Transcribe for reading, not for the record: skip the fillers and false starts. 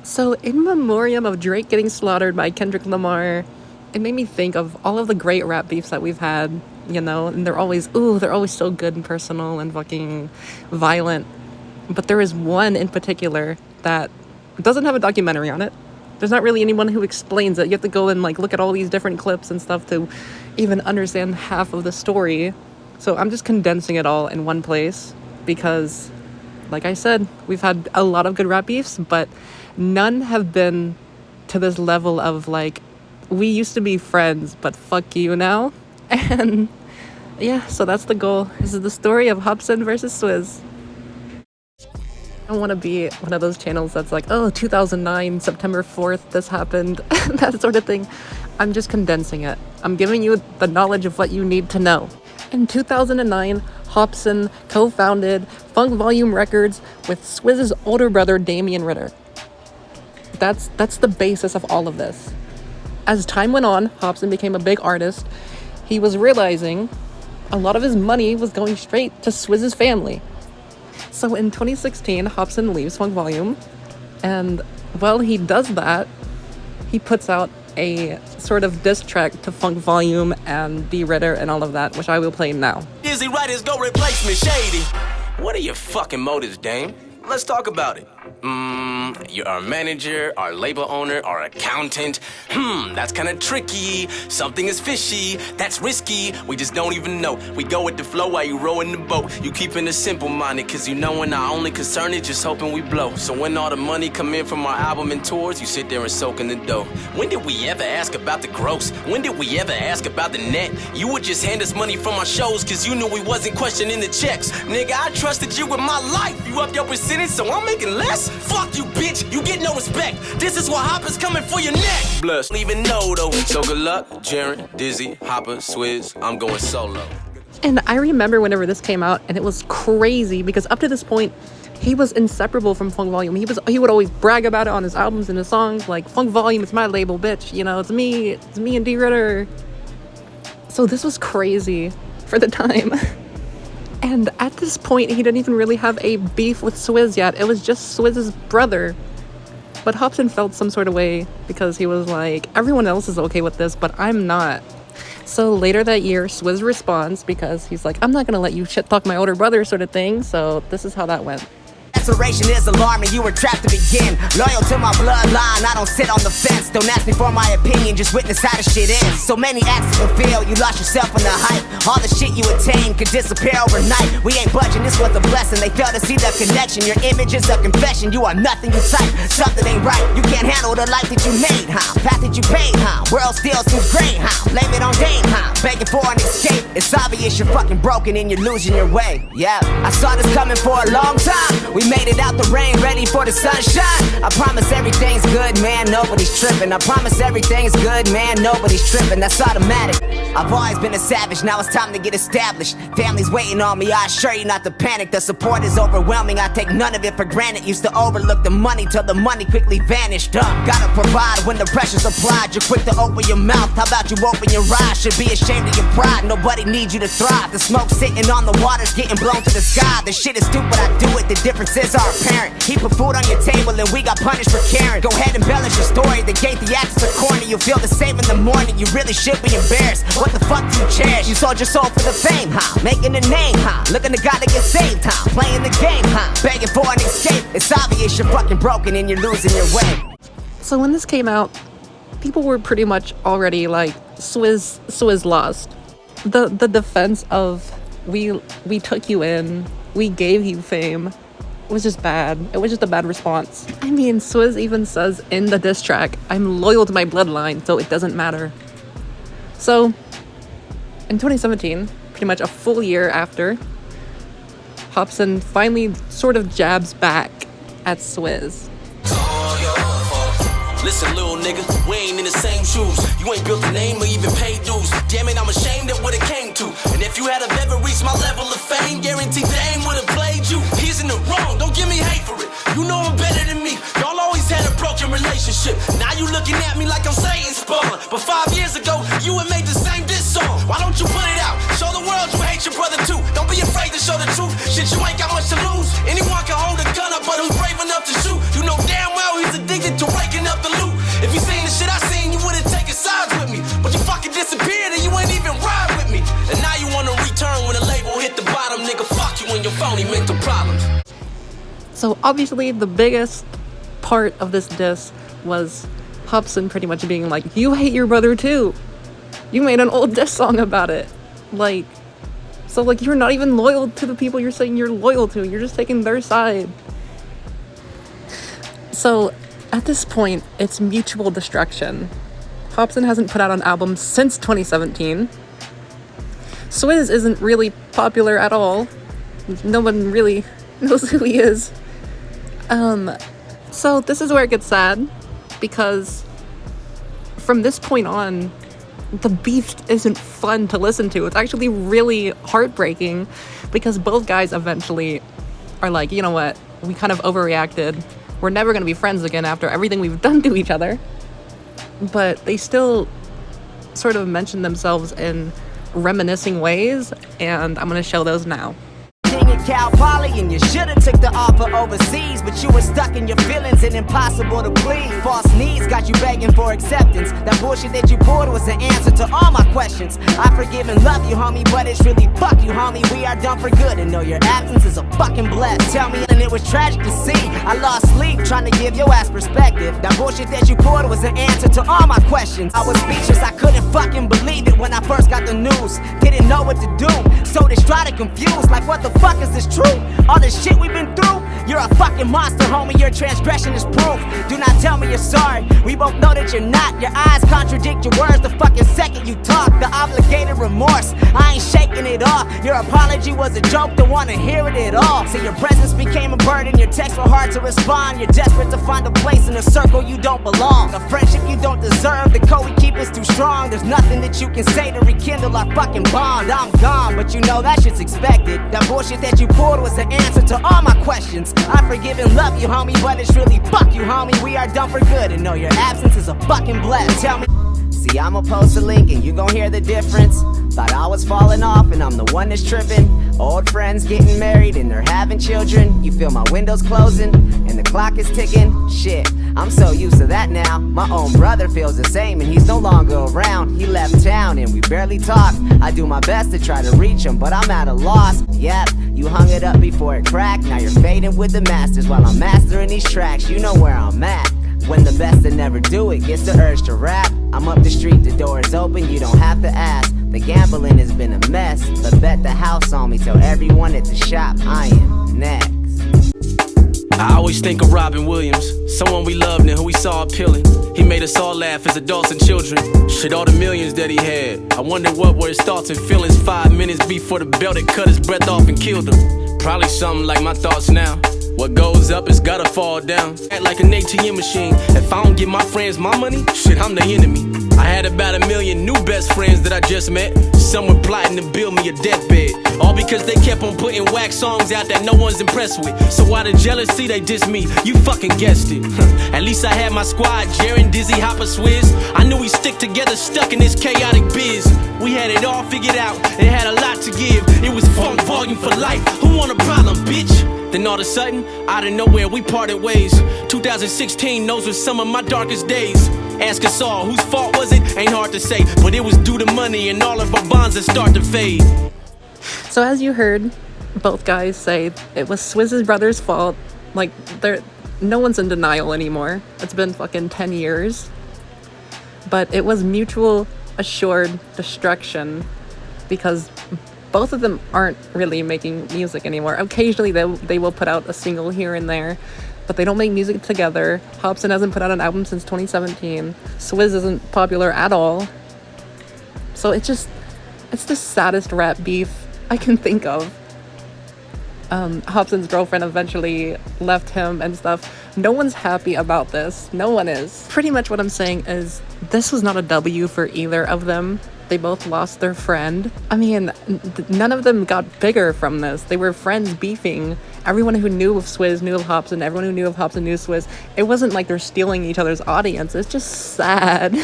So, in memoriam of Drake getting slaughtered by Kendrick Lamar, it made me think of all of the great rap beefs that we've had, and they're always so good and personal and fucking violent. But there is one in particular that doesn't have a documentary on it. There's not really anyone who explains it. You have to go and look at all these different clips and stuff to even understand half of the story. So I'm just condensing it all in one place because, like I said, we've had a lot of good rap beefs, but none have been to this level of we used to be friends, but fuck you now. And yeah, so that's the goal. This is the story of Hobson versus Swizz. I don't want to be one of those channels that's 2009, September 4th, this happened, that sort of thing. I'm just condensing it. I'm giving you the knowledge of what you need to know. In 2009, Hobson co-founded Funk Volume Records with Swizz's older brother, Damian Ritter. That's the basis of all of this. As time went on, Hobson became a big artist. He was realizing a lot of his money was going straight to Swizz's family. So in 2016, Hobson leaves Funk Volume, and while he does that, he puts out a sort of diss track to Funk Volume and B Ritter and all of that, which I will play now. Dizzy writers go replace me, shady. What are your fucking motives, Dame? Let's talk about it. You're our manager, our label owner, our accountant. That's kinda tricky. Something is fishy, that's risky. We just don't even know. We go with the flow while you rowing the boat. You keeping it simple-minded, cause you know when our only concern is just hoping we blow. So when all the money come in from our album and tours, you sit there and soak in the dough. When did we ever ask about the gross? When did we ever ask about the net? You would just hand us money from our shows, cause you knew we wasn't questioning the checks. Nigga, I trusted you with my life. You up your percentage, so I'm making less? Fuck you, bitch. You get no respect. This is why Hopper's coming for your neck. Bless. Don't even know though. So good luck, Jaren, Dizzy, Hopper, Swizz. I'm going solo. And I remember whenever this came out, and it was crazy because up to this point, he was inseparable from Funk Volume. He would always brag about it on his albums and his songs, Funk Volume, it's my label, bitch. It's me and D Ritter. So this was crazy for the time. And at this point, he didn't even really have a beef with Swizz yet. It was just Swizz's brother. But Hobson felt some sort of way because he was everyone else is okay with this, but I'm not. So later that year, Swizz responds because he's I'm not gonna let you shit talk my older brother sort of thing. So this is how that went. Desperation is alarming, you were trapped to begin. Loyal to my bloodline, I don't sit on the fence. Don't ask me for my opinion, just witness how the shit ends. So many acts to fulfill, you lost yourself in the hype. All the shit you attained could disappear overnight. We ain't budging, this was a blessing. They failed to see the connection. Your image is a confession, you are nothing you type. Something ain't right, you can't handle the life that you made, huh? Path that you paid, huh? World still seems great, huh? Blame it on Dame, huh? Begging for an escape. It's obvious you're fucking broken and you're losing your way. Yeah, I saw this coming for a long time. We made it out the rain, ready for the sunshine. I promise everything's good, man, nobody's tripping. I promise everything's good, man, nobody's tripping. That's automatic. I've always been a savage, now it's time to get established. Family's waiting on me, I assure you not to panic. The support is overwhelming, I take none of it for granted. Used to overlook the money till the money quickly vanished. Gotta provide when the pressure's applied. You're quick to open your mouth, how about you open your eyes? Should be ashamed of your pride, nobody needs you to thrive. The smoke sitting on the water's getting blown to the sky. The shit is stupid, I do it, the difference is our parent. He put food on your table and we got punished for caring. Go ahead and embellish your story, the gate the actors are corny. You feel the same in the morning, you really should be embarrassed. What the fuck do you cherish? You sold your soul for the fame, huh? Making a name, huh? Looking to God to get saved, huh? Playing the game, huh? Begging for an escape. It's obvious you're fucking broken and you're losing your way. So when this came out, people were pretty much already Swizz lost. The defense of we took you in, we gave you fame, was just bad. It was just a bad response. I mean, Swizz even says in the diss track, I'm loyal to my bloodline, so it doesn't matter. So, in 2017, pretty much a full year after, Hobson finally sort of jabs back at Swizz. Listen, little nigga, we ain't in the same shoes. You ain't built a name or even paid dues. Damn it, I'm ashamed of what it came to. And if you had have ever reached my level of fame, guaranteed Dame would've played you. He's in the wrong, don't give me hate for it. You know I'm better than me. Y'all always had a broken relationship. Now you looking at me like I'm Satan's spawn. But 5 years ago, you had made the same diss song. Why don't you put it out? Show the world you hate your brother too. Don't be afraid to show the truth. Shit, you ain't got much to lose. Anyone can hold a gun up, but who's brave enough to shoot? You know damn well he's addicted to So obviously the biggest part of this diss was Hobson pretty much being like, you hate your brother too. You made an old diss song about it. Like, so like you're not even loyal to the people you're saying you're loyal to. You're just taking their side. So at this point, it's mutual destruction. Hobson hasn't put out an album since 2017. Swizz isn't really popular at all. No one really knows who he is. So this is where it gets sad, because from this point on, the beef isn't fun to listen to. It's actually really heartbreaking, because both guys eventually are like, you know what, we kind of overreacted. We're never going to be friends again after everything we've done to each other. But they still sort of mention themselves in reminiscing ways, and I'm going to show those now. Cal Poly, and you shoulda took the offer overseas, but you were stuck in your feelings and impossible to please. False needs got you begging for acceptance. That bullshit that you pulled was the answer to all my questions. I forgive and love you, homie, but it's really fuck you, homie. We are done for good, and know your absence is a fucking bless. Tell me, and it was tragic to see. I lost sleep trying to give your ass perspective. That bullshit that you pulled was the answer to all my questions. I was speechless, I couldn't fucking believe it when I first got the news. Didn't know what to do, so distraught and confused. Like, what the fuck is this true? All this shit we've been through? You're a fucking monster, homie, your transgression is proof. Do not tell me you're sorry, we both know that you're not. Your eyes contradict your words the fucking second you talk. The obligated remorse, I ain't shaking it off. Your apology was a joke, don't wanna hear it at all. So your presence became a burden, your texts were hard to respond. You're desperate to find a place in a circle you don't belong. A friendship you don't deserve, the code we keep is too strong. There's nothing that you can say to rekindle our fucking bond. I'm gone, but you know that shit's expected. That bullshit that you pulled was the answer to all my questions. I forgive and love you, homie, but it's really fuck you, homie. We are done for good, and know your absence is a fucking bless. Tell me. See, I'ma post a link and you gon' hear the difference. Thought I was falling off and I'm the one that's tripping. Old friends getting married and they're having children. You feel my windows closing and the clock is ticking. Shit, I'm so used to that now. My own brother feels the same and he's no longer around. He left town and we barely talk. I do my best to try to reach him, but I'm at a loss. Yep, you hung it up before it cracked. Now you're fading with the masters while I'm mastering these tracks. You know where I'm at. When the best that never do it gets the urge to rap, I'm up the street, the door is open, you don't have to ask. The gambling has been a mess, but bet the house on me. Tell everyone at the shop I am next. I always think of Robin Williams, someone we loved and who we saw appealing. He made us all laugh as adults and children. Shit, all the millions that he had. I wonder what were his thoughts and feelings 5 minutes before the belt had cut his breath off and killed him. Probably something like my thoughts now. What goes up is gotta fall down. Act like an ATM machine. If I don't give my friends my money, shit, I'm the enemy. I had about 1 million new best friends that I just met. Some were plotting to build me a deathbed. All because they kept on putting whack songs out that no one's impressed with. So out of jealousy, they diss me. You fucking guessed it. At least I had my squad, Jaren, Dizzy, Hopper, Swizz. I knew we'd stick together, stuck in this chaotic biz. We had it all figured out, it had a lot to give. It was funk volume for life. Who want a problem, bitch? Then all of a sudden, out of nowhere, we parted ways. 2016, those were some of my darkest days. Ask us all, whose fault was it? Ain't hard to say, but it was due to money and all of our bonds that start to fade. So as you heard, both guys say it was Swizz's brother's fault. Like, no one's in denial anymore. It's been fucking 10 years. But it was mutual assured destruction because both of them aren't really making music anymore. Occasionally they will put out a single here and there, but they don't make music together. Hobson hasn't put out an album since 2017. Swizz isn't popular at all. So it's the saddest rap beef I can think of. Hobson's girlfriend eventually left him and stuff. No one's happy about this. No one is. Pretty much what I'm saying is this was not a W for either of them. They both lost their friend. I mean, none of them got bigger from this. They were friends beefing. Everyone who knew of Swizz knew of Hobson. Everyone who knew of Hobson knew Swizz. It wasn't like they're stealing each other's audience. It's just sad.